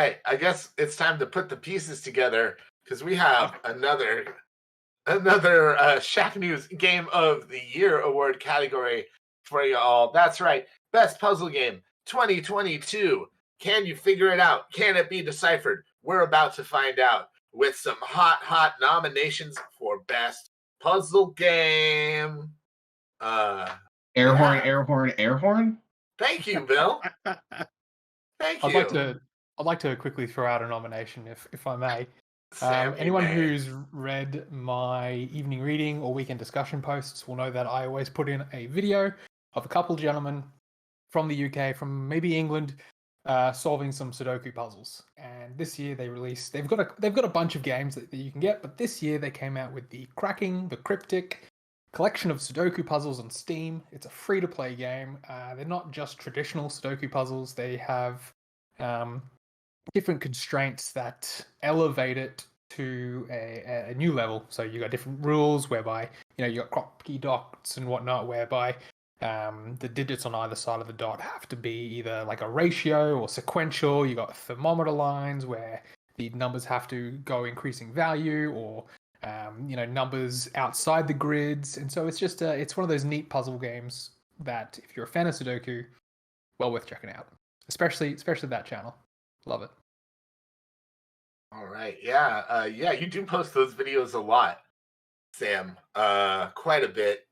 right, I guess it's time to put the pieces together because we have another Shacknews Game of the Year award category for you all. That's right, Best Puzzle Game 2022. Can you figure it out? Can it be deciphered? We're about to find out with some hot nominations for Best Puzzle Game. Air horn, Yeah. air horn, air horn. Thank you, Bill. Thank I'd like you. to I'd like to quickly throw out a nomination if I may. Sam, you Anyone may. who's read my evening reading or weekend discussion posts will know that I always put in a video of a couple gentlemen from the UK, from maybe England, solving some Sudoku puzzles. And this year they've got a bunch of games that you can get, but this year they came out with the Cracking the Cryptic collection of Sudoku puzzles on Steam. It's a free-to-play game. They're not just traditional Sudoku puzzles. They have different constraints that elevate it to a new level. So you got different rules whereby you got Kropki dots and whatnot, whereby the digits on either side of the dot have to be either like a ratio or sequential. You got thermometer lines where the numbers have to go increasing value, or numbers outside the grids. And so it's one of those neat puzzle games that if you're a fan of Sudoku, well worth checking out. Especially that channel. Love it. All right. Yeah. You do post those videos a lot, Sam. Quite a bit.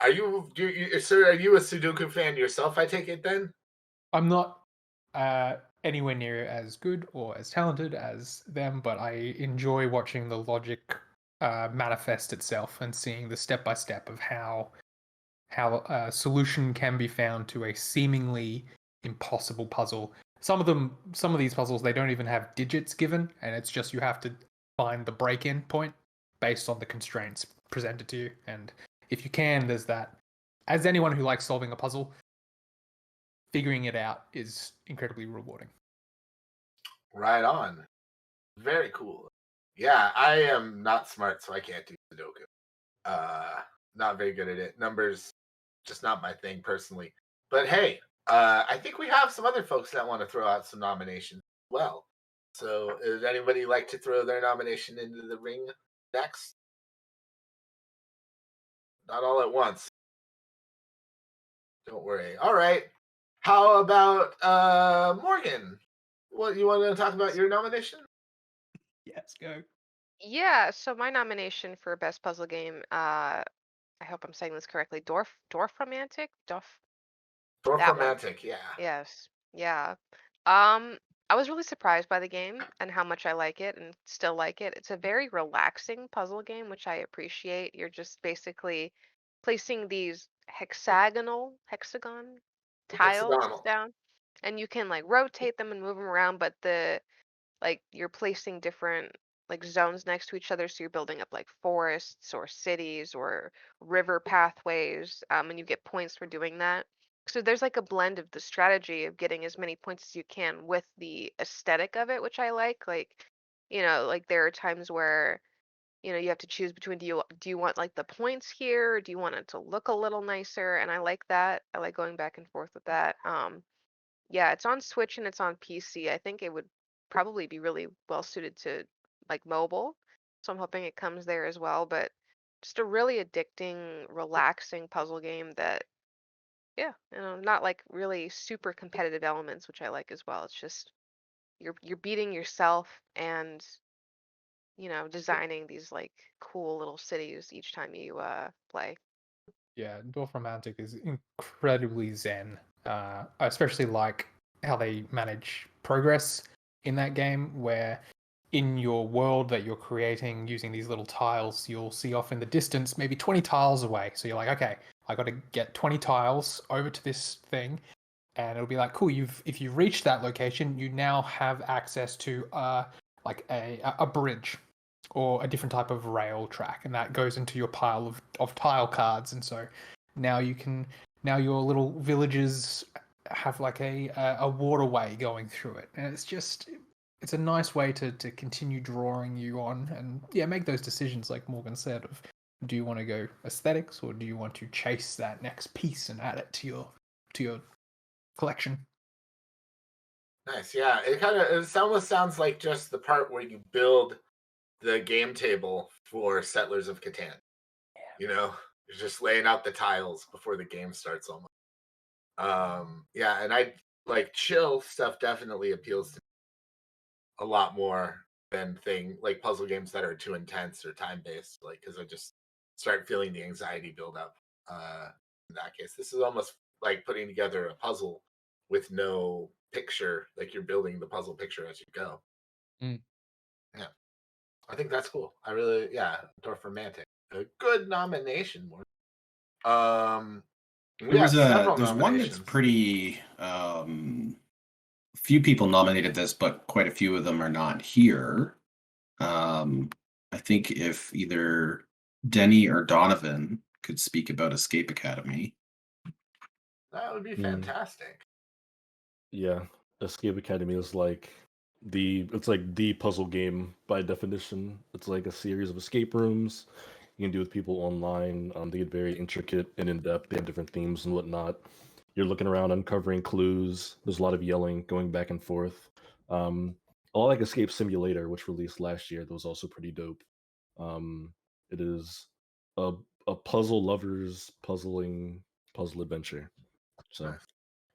Sir, are you a Sudoku fan yourself, I take it then? I'm not anywhere near as good or as talented as them, but I enjoy watching the logic manifest itself and seeing the step by step of how a solution can be found to a seemingly impossible puzzle. Some of these puzzles, they don't even have digits given, and it's just you have to find the break-in point based on the constraints presented to you. And if you can, there's that. As anyone who likes solving a puzzle, figuring it out is incredibly rewarding. Right on. Very cool. Yeah, I am not smart, so I can't do Sudoku. Not very good at it. Numbers, just not my thing personally. But hey, I think we have some other folks that want to throw out some nominations as well. So, does anybody like to throw their nomination into the ring next? Not all at once. Don't worry. All right. How about Morgan? What you want to talk about your nomination? Yes, go. Yeah, so my nomination for best puzzle game, I hope I'm saying this correctly. Dorf Romantic? Dwarf That one. Romantic, yeah. Yes. Yeah. Um, I was really surprised by the game and how much I like it and still like it. It's a very relaxing puzzle game, which I appreciate. You're just basically placing these hexagon tiles Hexagonal. down, and you can like rotate them and move them around, but you're placing different like zones next to each other, so you're building up like forests or cities or river pathways, and you get points for doing that. So there's like a blend of the strategy of getting as many points as you can with the aesthetic of it, which I like, like there are times where you have to choose between, do you want like the points here, or do you want it to look a little nicer? And I like that. I like going back and forth with that. Yeah, it's on Switch and it's on PC. I think it would probably be really well suited to like mobile. So I'm hoping it comes there as well. But just a really addicting, relaxing puzzle game that, yeah, not like really super competitive elements, which I like as well. It's just you're beating yourself and, designing these like cool little cities each time you play. Yeah, Dwarf Romantic is incredibly zen. I especially like how they manage progress in that game, where in your world that you're creating using these little tiles, you'll see off in the distance, maybe 20 tiles away. So you're like, okay, I got to get 20 tiles over to this thing, and it'll be like, cool. If you've reached that location, you now have access to like a bridge or a different type of rail track, and that goes into your pile of tile cards. And so now your little villages have like a waterway going through it, and it's a nice way to continue drawing you on and make those decisions like Morgan said of, do you want to go aesthetics or do you want to chase that next piece and add it to your collection? Nice. Yeah, it almost sounds like just the part where you build the game table for Settlers of Catan. You know, you're just laying out the tiles before the game starts almost. Yeah, and I like chill stuff definitely appeals to a lot more than like puzzle games that are too intense or time based. Like, because I just start feeling the anxiety build up. In that case, this is almost like putting together a puzzle with no picture. Like you're building the puzzle picture as you go. Mm. Yeah, I think that's cool. I really, yeah, Dwarf Romantic, a good nomination. We There was got several there's one that's nominations. pretty few people nominated this, but quite a few of them are not here. I think if either Denny or Donovan could speak about Escape Academy. That would be Mm. fantastic. Yeah, Escape Academy is like it's like the puzzle game by definition. It's like a series of escape rooms you can do with people online. They get very intricate and in depth. They have different themes and whatnot. You're looking around, uncovering clues. There's a lot of yelling, going back and forth. A lot like Escape Simulator, which released last year, that was also pretty dope. It is a puzzle lovers puzzle adventure. So. Nice.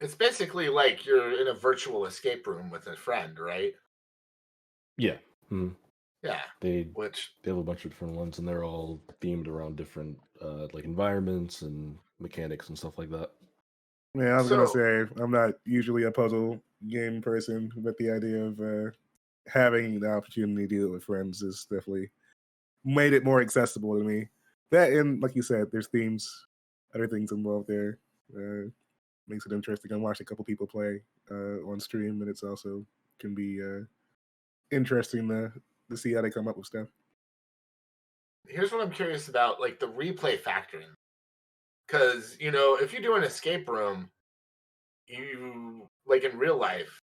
It's basically like you're in a virtual escape room with a friend, right? Yeah. Mhm. Yeah. They Which have a bunch of different ones, and they're all themed around different like environments and mechanics and stuff like that. Yeah, I was gonna so say I'm not usually a puzzle game person, but the idea of having the opportunity to do it with friends is definitely made it more accessible to me. That and like you said, there's themes, other things involved there. Makes it interesting. I watched a couple people play on stream, and it's also can be interesting to see how they come up with stuff. here's what I'm curious about, like the replay factor. Because, you know, if you do an escape room, you like in real life.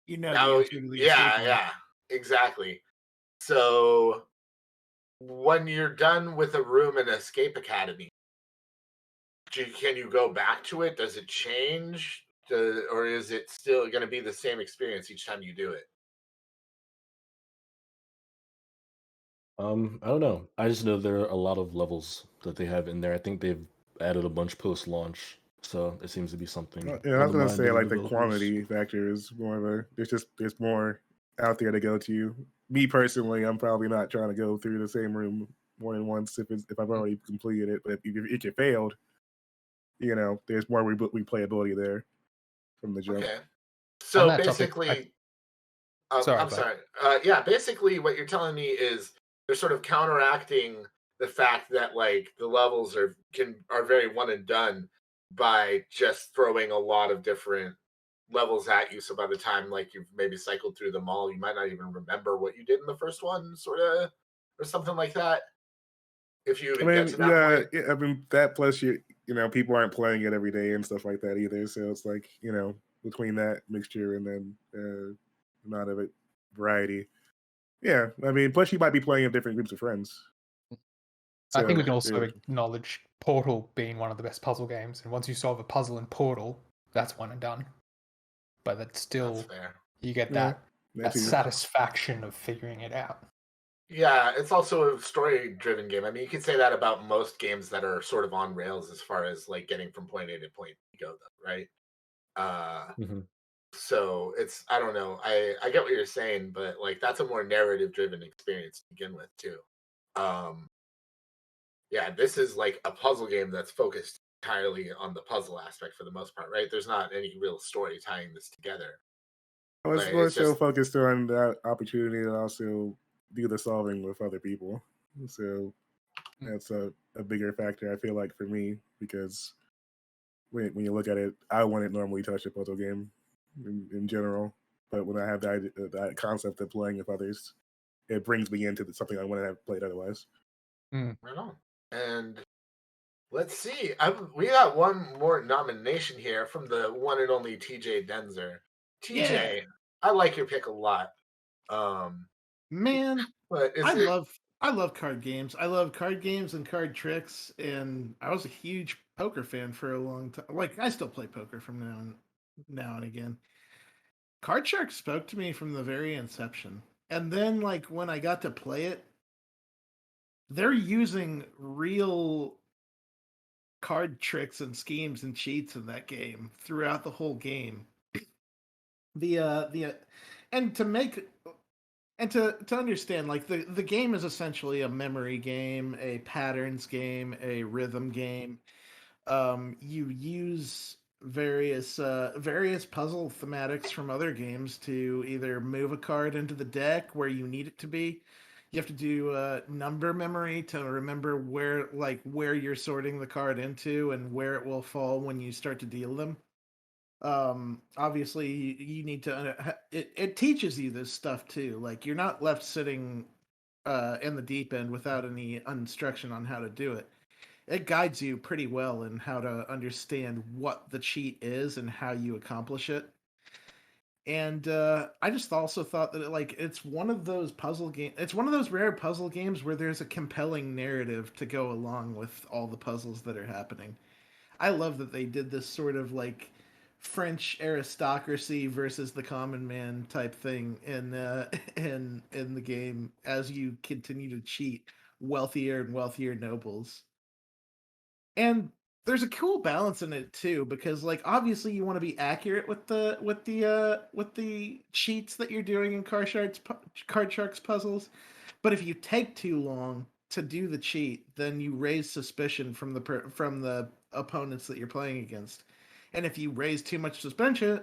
You know the Now, answer to the escape yeah, room. yeah, exactly. So when you're done with a room in Escape Academy, can you go back to it? Does it change? Or is it still going to be the same experience each time you do it? I don't know. I just know there are a lot of levels that they have in there. I think they've added a bunch post-launch, so it seems to be something Yeah, I on was the gonna mind say of the like the developers. quantity factor is more of a there's more out there to go to. Me personally, I'm probably not trying to go through the same room more than once if I've already completed it. But if you failed, you know, there's more replayability there from the jump. Okay. On So that topic, basically, sorry, I'm bud. sorry. Yeah, basically, what you're telling me is they're sort of counteracting the fact that like the levels are very one and done by just throwing a lot of different levels at you. So by the time like you've maybe cycled through them all, you might not even remember what you did in the first one, sort of, or something like that. If you I even get mean, to that point. I mean that plus you know people aren't playing it every day and stuff like that either. So it's like you know between that mixture and then amount of it variety. Yeah, I mean, plus you might be playing with different groups of friends. I think we So can also there's- acknowledge Portal being one of the best puzzle games, and once you solve a puzzle in Portal, that's one and done. But that's still That's fair. you get Yeah, that too. satisfaction of figuring it out. Yeah, it's also a story-driven game. I mean, you could say that about most games that are sort of on rails as far as like getting from point A to point B go, though, right? Mhm. So it's I don't know. I get what you're saying, but like that's a more narrative-driven experience to begin with, too. Um, yeah, this is like a puzzle game that's focused entirely on the puzzle aspect for the most part, right? There's not any real story tying this together. I was But more it's so just focused on the opportunity to also do the solving with other people. So that's a bigger factor, I feel like, for me, because when you look at it, I wouldn't normally touch a puzzle game in general. But when I have that concept of playing with others, it brings me into something I wouldn't have played otherwise. right on. And let's see. We got one more nomination here from the one and only TJ Denzer. TJ, Yeah. I like your pick a lot. Man, But is I it love card games. I love card games and card tricks, and I was a huge poker fan for a long time. Like I still play poker from now and again. Card Shark spoke to me from the very inception. And then, like, when I got to play it, they're using real card tricks and schemes and cheats in that game throughout the whole game. And to make and to understand, like, the game is essentially a memory game, a patterns game, a rhythm game. You use various puzzle thematics from other games to either move a card into the deck where you need it to be. You have to do number memory to remember where you're sorting the card into and where it will fall when you start to deal them. Obviously, you need to. It teaches you this stuff too. Like, you're not left sitting in the deep end without any instruction on how to do it. It guides you pretty well in how to understand what the cheat is and how you accomplish it. And I just also thought that it's one of those puzzle game. It's one of those rare puzzle games where there's a compelling narrative to go along with all the puzzles that are happening. I love that they did this sort of like French aristocracy versus the common man type thing in in the game as you continue to cheat wealthier and wealthier nobles. And there's a cool balance in it too, because like obviously you want to be accurate with the cheats that you're doing in Card Sharks puzzles, but if you take too long to do the cheat, then you raise suspicion from from the opponents that you're playing against, and if you raise too much suspicion,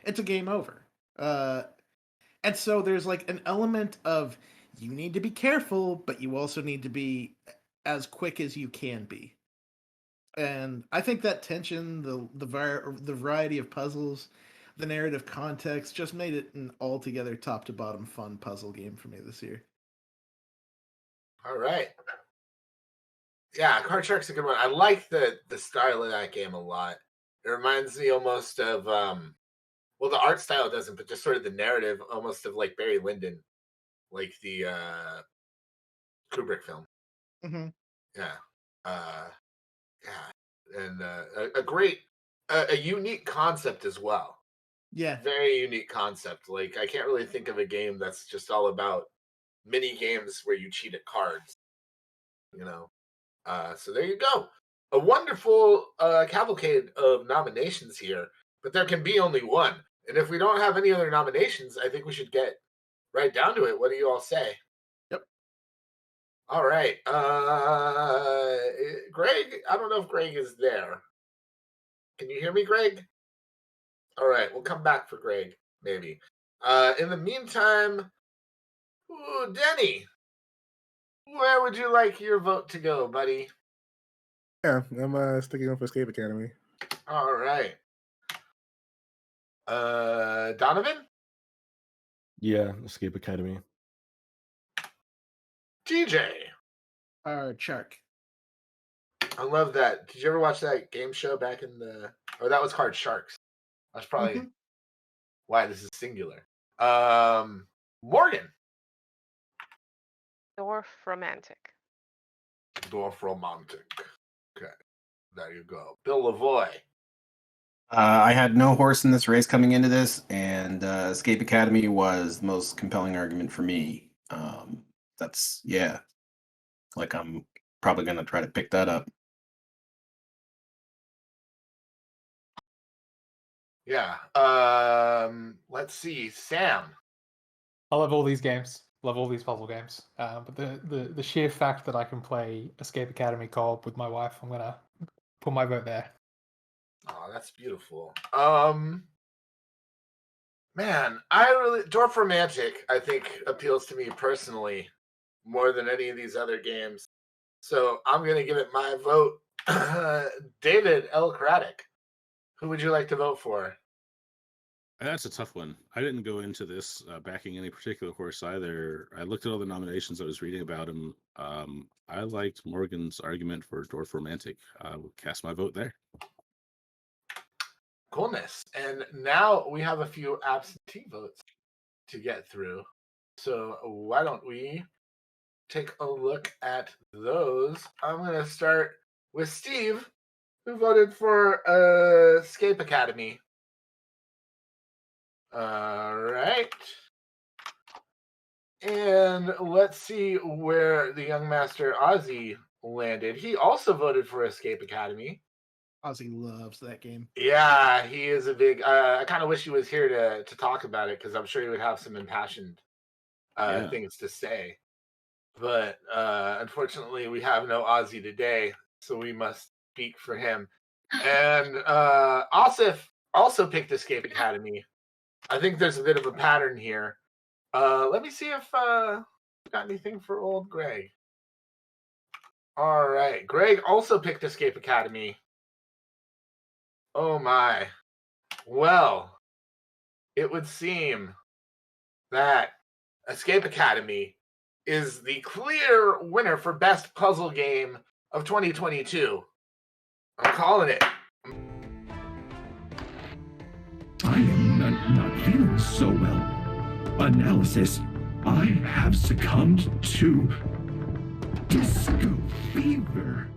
it's a game over. And so there's like an element of you need to be careful, but you also need to be as quick as you can be. And I think that tension, the variety of puzzles, the narrative context, just made it an altogether top to bottom fun puzzle game for me this year. All right. Yeah, Card Shark's a good one. I like the style of that game a lot. It reminds me almost of well, the art style doesn't, but just sort of the narrative, almost of like Barry Lyndon, like the Kubrick film. Mm-hmm. Yeah, yeah, and a great, a unique concept as well. Yeah. Very unique concept. Like, I can't really think of a game that's just all about mini games where you cheat at cards. You know, so there you go. A wonderful cavalcade of nominations here, but there can be only one. And if we don't have any other nominations, I think we should get right down to it. What do you all say? Yep. All right. Greg, I don't know if Greg is there. Can you hear me, Greg? All right, we'll come back for Greg, maybe. In the meantime, ooh, Denny, where would you like your vote to go, buddy? Yeah, I'm sticking with Escape Academy. All right. Donovan? Yeah, Escape Academy. TJ? Shark. I love that. Did you ever watch that game show back in the... Oh, that was Card Sharks. That's probably why this is singular. Morgan? Dwarf Romantic. Dwarf Romantic. Okay, there you go. Bill Lavoie? I had no horse in this race coming into this, and Escape Academy was the most compelling argument for me. That's, yeah, like I'm probably going to try to pick that up. Yeah. Let's see. Sam? I love all these games. Love all these puzzle games. But the sheer fact that I can play Escape Academy co-op with my wife, I'm gonna put my vote there. Oh, that's beautiful. Man, Dwarf Romantic, I think, appeals to me personally more than any of these other games. So I'm gonna give it my vote. David L. Craddock. Who would you like to vote for? That's a tough one. I didn't go into this backing any particular horse either. I looked at all the nominations. I was reading about him. I liked Morgan's argument for Dwarf Romantic. I will cast my vote there. Coolness. And now we have a few absentee votes to get through. So why don't we take a look at those? I'm going to start with Steve, who voted for Escape Academy. All right. And let's see where the young master Ozzy landed. He also voted for Escape Academy. Ozzy loves that game. Yeah, he is a big. I kind of wish he was here to talk about it because I'm sure he would have some impassioned Yeah. things to say. But unfortunately, we have no Ozzy today, so we must speak for him. And Asif also picked Escape Academy. I think there's a bit of a pattern here. Let me see if got anything for old Greg. All right, Greg also picked Escape Academy. Oh my. Well, it would seem that Escape Academy is the clear winner for best puzzle game of 2022. I'm calling it. I am not feeling so well. Analysis, I have succumbed to disco fever.